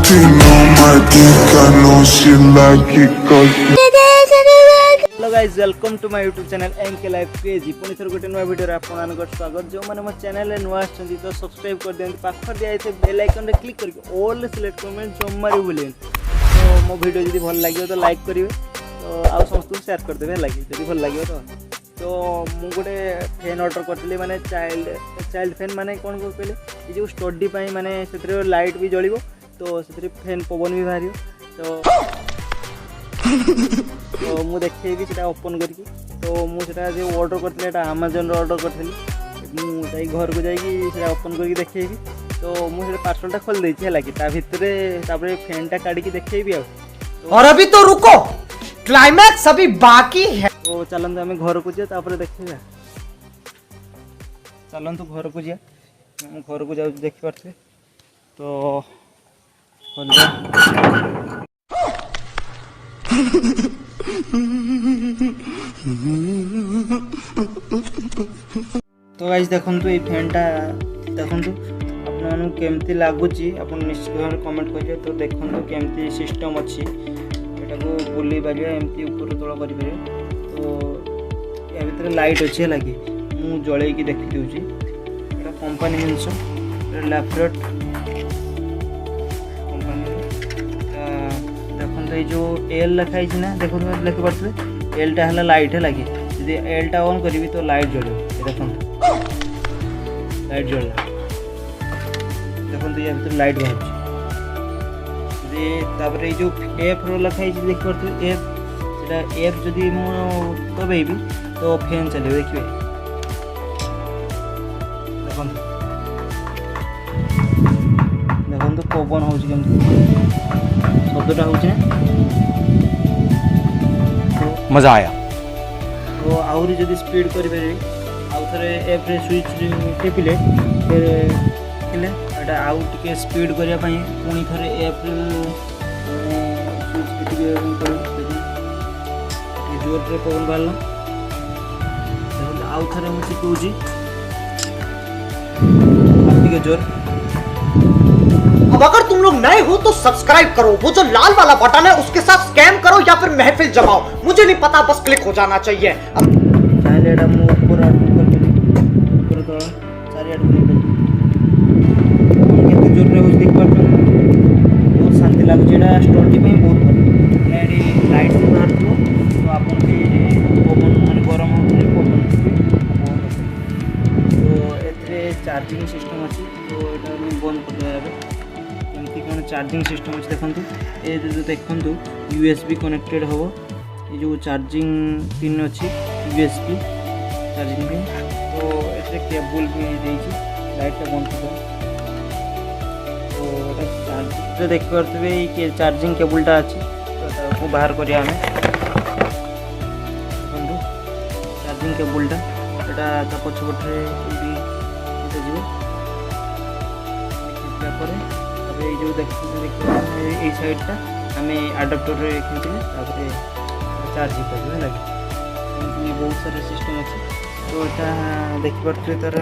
She know my dick, I know she like it cause hello guys welcome to my YouTube channel MK life crazy पुणी थर गोटे नुआ video आपको स्वागत जो मैंने मो चैनल नुआ आछन तो सब्सक्राइब कर दियंतु पाखर दिया है बेल आइकन रे क्लिक करके ऑल सिलेक्ट कमेंट जमारी भूलें तो मो वीडियो जब भल लगे तो लाइक करेंगे तो आउ समस्त शेयर करदेवे लगे जब भल लगे तो मु गोटे फैन ऑर्डर करी माने चाइल्ड फैन माने कौन कहले ये जो स्टडी माने से लाइट भी जलिबो तो से फैन पवन भी बाहर तो मु देखी से ओपन करके तो मुझे जो ऑर्डर करते आमाजन ऑर्डर करी मुझे घर को जाकि ओपन करके देखी तो मुझे पार्सलटा खोल देती है कि भितर फैनटा काढ़ी देखी और अभी तो रुको क्लाइमैक्स अभी बाकी है। तो चलते आम घर को जा देखा चलतु घर को जा घर को जाऊँ देखी पारे तो तो गाइस देखंतु ये फैनटा देखंतु आपन केमती लागुची आपन निश्चित भाव कमेंट करियो तो देखंतु केमती सिस्टम अछि एटा को बुली बालिया एमती ऊपर तळ करि परियो तो या भीतर लाइट अछि लागि मु जळै की देखि देउची एटा कंपनी हिंसो लैपटॉप कंपनी देखंतु ये जो एल लिखाई छी ना देखंतु लिख परथले एल टा हला लाइट है लागि यदि एल टा ऑन करबी तो लाइट जळो देखंतु लाइट जल देखो ये भीतर लाइट बाहर तापर जो एफ रो लिखाई देख पारे एफ से एफ जदि दबेबी तो फैन चलो देखिए देखो पवन हो शब्दटा हो मजा आया तो आहरी जदि स्पीड करें आउ थे एफ रे स्विच टिपिले फिर आउ टे स्पीड करने पुणी थे एफ स्विच जोर रे पवन बाहर आउ थे मुझे कौची जोर। अब अगर तुम लोग नए हो तो सब्सक्राइब करो, वो जो लाल वाला बटन है उसके साथ स्कैम करो या फिर महफिल जमाओ, मुझे नहीं पता, बस क्लिक हो जाना चाहिए। बहुत शांति लगुच स्टडी बहुत भल लाइट बाहर तो आप पवन मैंने गरम पवन तो ए चार्जिंग सिस्टम अच्छी तो यहाँ बंद कर एमती कौन चार्जिंग सिस्टम अच्छे देखो ये जो देखु यूएसबी कनेक्टेड हम ये जो चार्जिंग पिन अच्छी यूएसबी चार्जिंग पिन तो ये केबल भी देती लाइटा बंद कर तो देखिपे ये चार्जिंग केबलटा अच्छी तो बाहर करिया हमें चार्जिंग केबलटा यहाँ पछपटे ये जो देखिए साइडटा आम आडाप्टर खींचे चार्ज कर लगे बहुत सारा सिस्टम अच्छे तो यहाँ देखिपे तार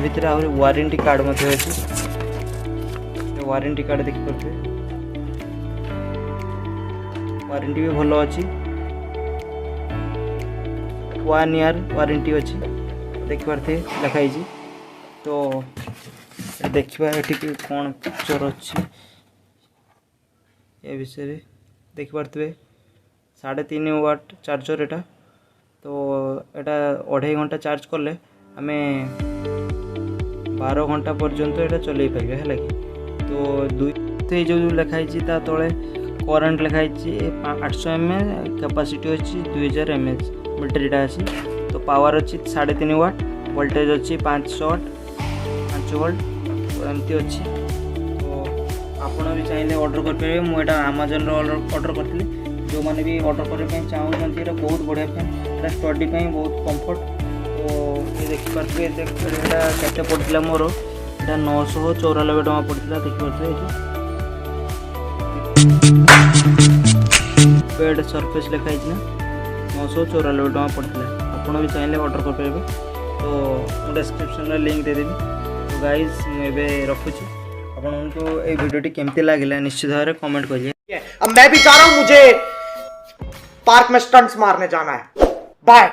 भीतर आहरी वारंटी कार्ड अच्छी वारंटी कार्ड देखिपे वारंटी भी भल अच्छी 1 ईयर वारंटी अच्छी देखिपे लिखाई तो देखा ये कौन पिक्चर अच्छी ये विषय देखिपे 3.5 वाट चार्जर एटा तो एटा 2.5 घंटा चार्ज कले आम 12 घंटा पर्यंत एटा चल पारे है कि तो जो लिखाई तले करेन्ट लिखाई 800 mAh कैपेसिटी अच्छी 2000 mAh बैटेरीटा अच्छी तो पावर अच्छी 3.5 वाट वोल्टेज अच्छी 500 वाट 5 वोल्ट तो एमती अच्छी तो आपड़ भी चाहिए ऑर्डर करेंगे मुझे आमाजन ऑर्डर करी जो मैंने भी ऑर्डर करने चाहूँगी ये बहुत बढ़िया फैन स्टडी बहुत कंफर्ट तो ये देखिपे ये पड़ा मोर यहाँ 994 टका पड़ा देखिए पेड सरफेस लिखाई ना 994 टका पड़ा आपड़ भी चाहिए ऑर्डर करेंगे तो डिस्क्रिप्शन में लिंक देदेवी तो गाइज मुझे रखुच्छी आपण उनको ए वीडियो केमती लागला निश्चित भाव में कमेंट करिए। अब मैं भी जा रहा हूं, मुझे पार्क में स्टंट्स मारने जाना है। बाय।